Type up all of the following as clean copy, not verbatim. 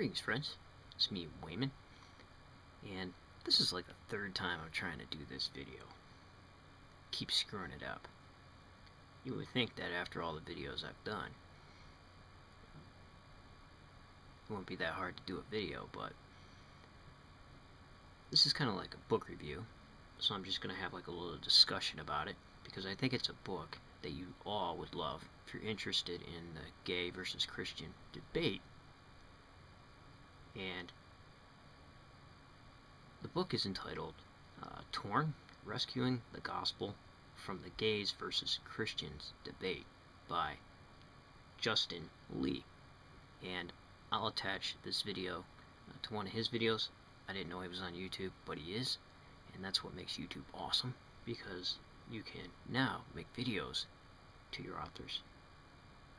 Greetings, friends. It's me, Wayman, and this is like the third time I'm trying to do this video. Keep screwing it up. You would think that after all the videos I've done, it wouldn't be that hard to do a video, but this is kind of like a book review, so I'm just going to have like a little discussion about it, because I think it's a book that you all would love if you're interested in the gay versus Christian debate. And the book is entitled Torn, Rescuing the Gospel from the Gays versus Christians Debate by Justin Lee. And I'll attach this video to one of his videos. I didn't know he was on YouTube, but he is. And that's what makes YouTube awesome, because you can now make videos to your authors.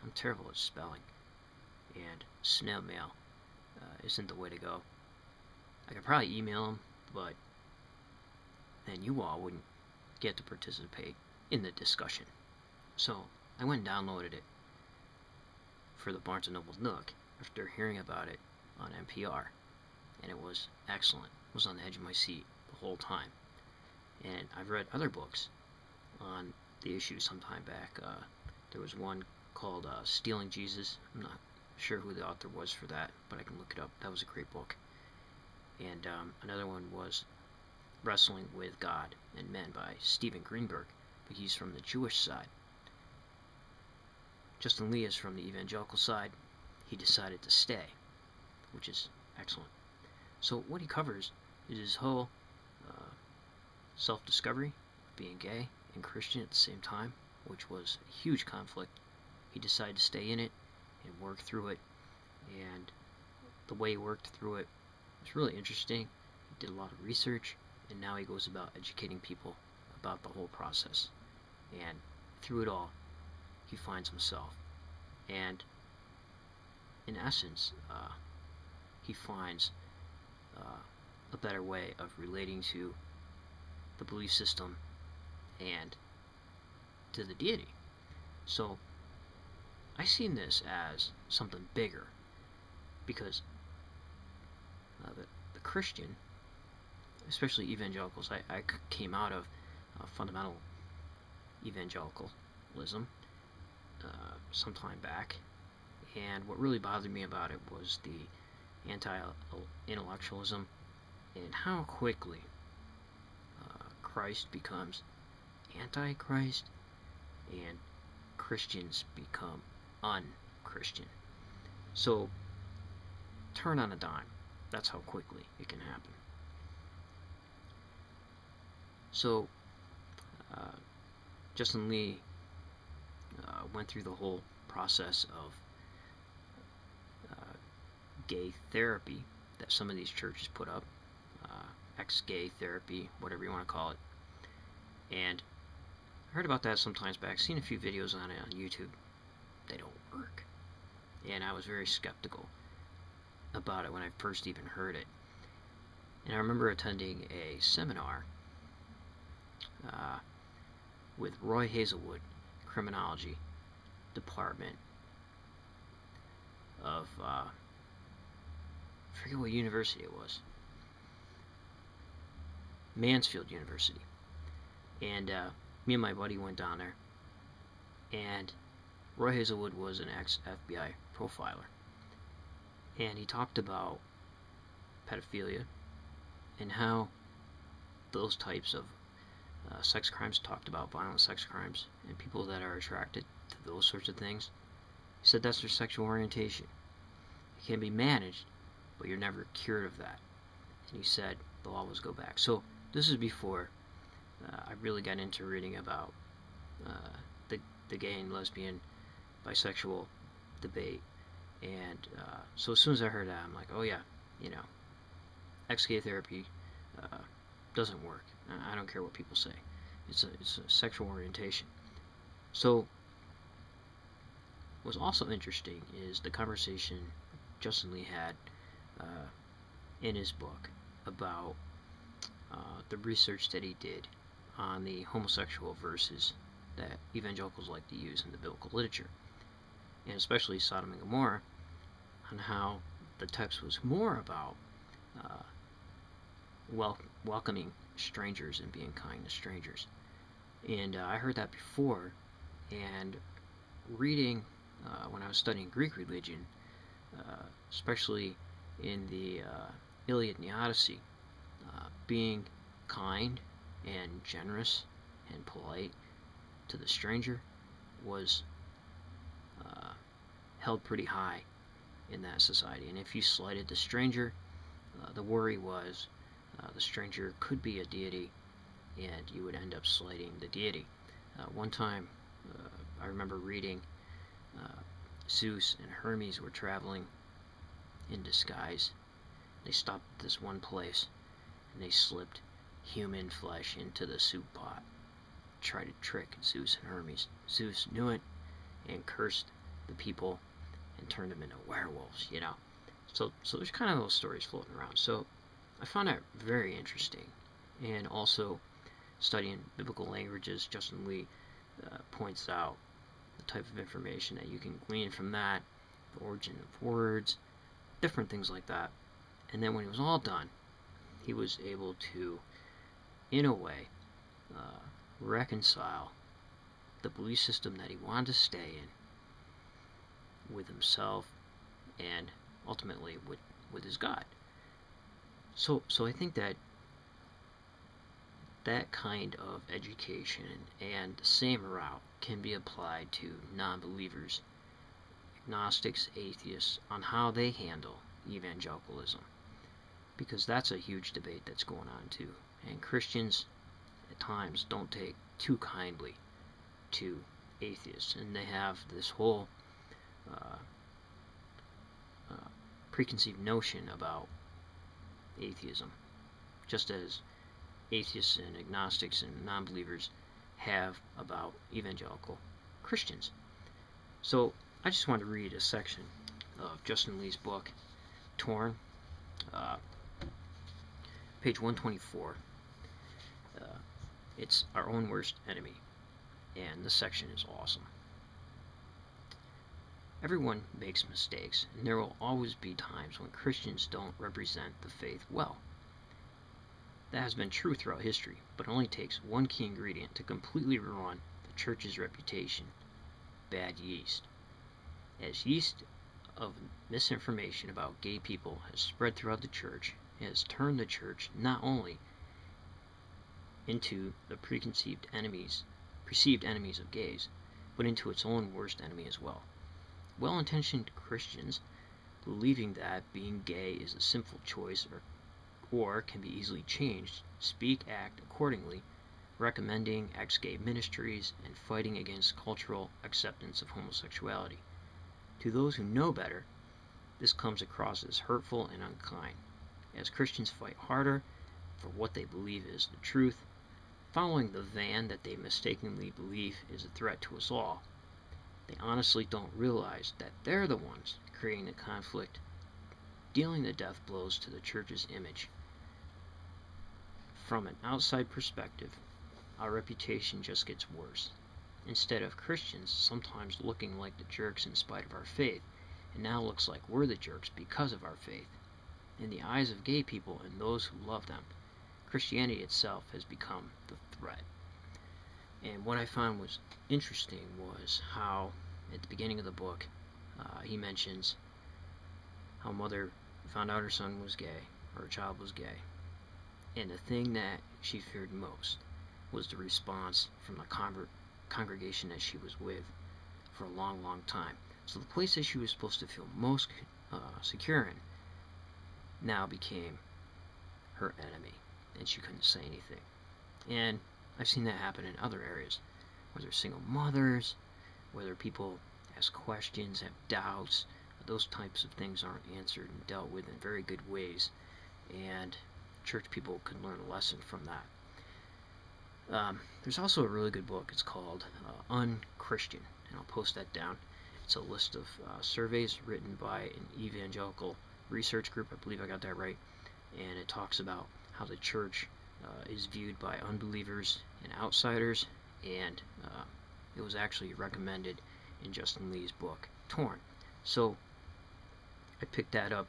I'm terrible at spelling, and snail mail isn't the way to go. I could probably email them, but then you all wouldn't get to participate in the discussion. So I went and downloaded it for the Barnes & Noble Nook after hearing about it on NPR, and it was excellent. I was on the edge of my seat the whole time. And I've read other books on the issue sometime back. There was one called Stealing Jesus. I'm not sure who the author was for that, but I can look it up. That was a great book. And another one was Wrestling with God and Men by Stephen Greenberg, but he's from the Jewish side. Justin Lee is from the evangelical side. He decided to stay, which is excellent. So what he covers is his whole self-discovery of being gay and Christian at the same time, which was a huge conflict. He decided to stay in it and work through it, and the way he worked through it was really interesting. He did a lot of research, and now he goes about educating people about the whole process. And through it all, he finds himself. And in essence, he finds a better way of relating to the belief system and to the deity. So I seen this as something bigger, because the Christian, especially evangelicals, I came out of fundamental evangelicalism some time back, and what really bothered me about it was the anti-intellectualism and how quickly Christ becomes anti-Christ and Christians become un-Christian. So turn on a dime. That's how quickly it can happen. So Justin Lee went through the whole process of gay therapy that some of these churches put up, ex-gay therapy, whatever you want to call it. And I heard about that sometimes back, seen a few videos on it on YouTube. They don't work. And I was very skeptical about it when I first even heard it. And I remember attending a seminar with Roy Hazelwood, Criminology Department of, I forget what university it was. Mansfield University. And me and my buddy went down there, and Roy Hazelwood was an ex-FBI profiler, and he talked about pedophilia and how those types of sex crimes, talked about violent sex crimes and people that are attracted to those sorts of things. He said that's their sexual orientation. It can be managed, but you're never cured of that. And he said they'll always go back. So this is before I really got into reading about the gay and lesbian, bisexual debate. And so as soon as I heard that, I'm like, oh yeah, ex-gay therapy doesn't work. I don't care what people say. It's a sexual orientation. So what's also interesting is the conversation Justin Lee had in his book about the research that he did on the homosexual verses that evangelicals like to use in the biblical literature, and especially Sodom and Gomorrah, on how the text was more about welcoming strangers and being kind to strangers. And I heard that before, and reading when I was studying Greek religion, especially in the Iliad and the Odyssey, being kind and generous and polite to the stranger was held pretty high in that society. And if you slighted the stranger, the worry was the stranger could be a deity, and you would end up slighting the deity. One time, I remember reading Zeus and Hermes were traveling in disguise. They stopped at this one place, and they slipped human flesh into the soup pot, tried to trick Zeus and Hermes. Zeus knew it and cursed the people and turned them into werewolves, you know. So there's kind of those stories floating around. So I found that very interesting. And also studying biblical languages, Justin Lee points out the type of information that you can glean from that, the origin of words, different things like that. And then when it was all done, he was able to, in a way, reconcile the belief system that he wanted to stay in with himself and ultimately with his God. So I think that kind of education and the same route can be applied to non-believers, agnostics, atheists, on how they handle evangelicalism, because that's a huge debate that's going on too. And Christians at times don't take too kindly to atheists, and they have this whole preconceived notion about atheism, just as atheists and agnostics and non-believers have about evangelical Christians. So I just wanted to read a section of Justin Lee's book, Torn, page 124. It's Our Own Worst Enemy, and this section is awesome. Everyone makes mistakes, and there will always be times when Christians don't represent the faith well. That has been true throughout history, but it only takes one key ingredient to completely ruin the church's reputation: bad yeast. As yeast of misinformation about gay people has spread throughout the church, it has turned the church not only into the perceived enemies of gays, but into its own worst enemy as well. Well-intentioned Christians, believing that being gay is a sinful choice or can be easily changed, speak, act accordingly, recommending ex-gay ministries and fighting against cultural acceptance of homosexuality. To those who know better, this comes across as hurtful and unkind, as Christians fight harder for what they believe is the truth, following the van that they mistakenly believe is a threat to us all. They honestly don't realize that they're the ones creating the conflict, dealing the death blows to the church's image. From an outside perspective, our reputation just gets worse. Instead of Christians sometimes looking like the jerks in spite of our faith, it now looks like we're the jerks because of our faith. In the eyes of gay people and those who love them, Christianity itself has become the threat. And what I found was interesting was how, at the beginning of the book, he mentions how a mother found out her son was gay, or her child was gay. And the thing that she feared most was the response from the congregation that she was with for a long, long time. So the place that she was supposed to feel most secure in now became her enemy, and she couldn't say anything. And I've seen that happen in other areas, whether single mothers, whether people ask questions, have doubts. Those types of things aren't answered and dealt with in very good ways, and church people can learn a lesson from that. There's also a really good book. It's called Unchristian, and I'll post that down. It's a list of surveys written by an evangelical research group. I believe I got that right. And it talks about how the church is viewed by unbelievers and outsiders, and it was actually recommended in Justin Lee's book, Torn. So I picked that up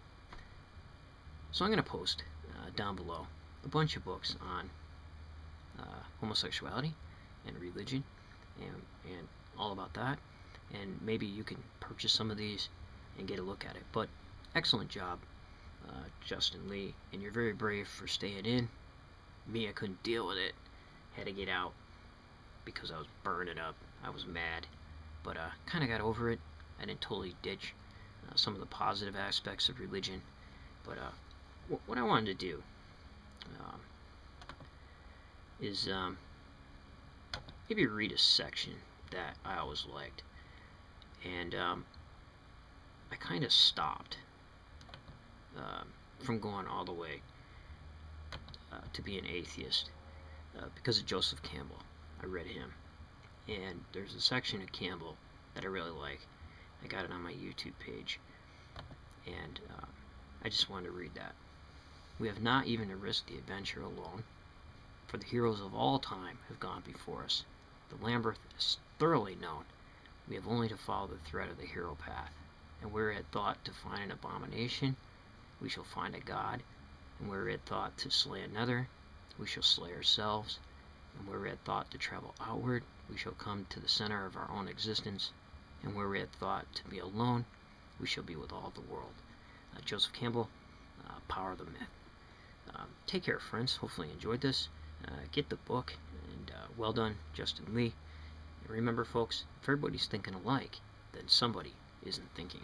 So I'm going to post down below a bunch of books on homosexuality and religion and all about that, and maybe you can purchase some of these and get a look at it. But excellent job, Justin Lee, and you're very brave for staying in. Me, I couldn't deal with it, had to get out because I was burning up. I was mad, but kind of got over it. I didn't totally ditch some of the positive aspects of religion, but what I wanted to do is maybe read a section that I always liked, and I kind of stopped from going all the way to be an atheist because of Joseph Campbell. I read him, and there's a section of Campbell that I really like. I got it on my YouTube page, and I just wanted to read that. We have not even to risk the adventure alone, for the heroes of all time have gone before us. The Lambert is thoroughly known. We have only to follow the thread of the hero path, and where it thought to find an abomination, we shall find a god, and where it thought to slay another, we shall slay ourselves, and where it thought to travel outward, we shall come to the center of our own existence, and where it thought to be alone, we shall be with all the world. Joseph Campbell, Power of the Myth. Take care, friends. Hopefully you enjoyed this. Get the book, and well done, Justin Lee. And remember, folks, if everybody's thinking alike, then somebody isn't thinking.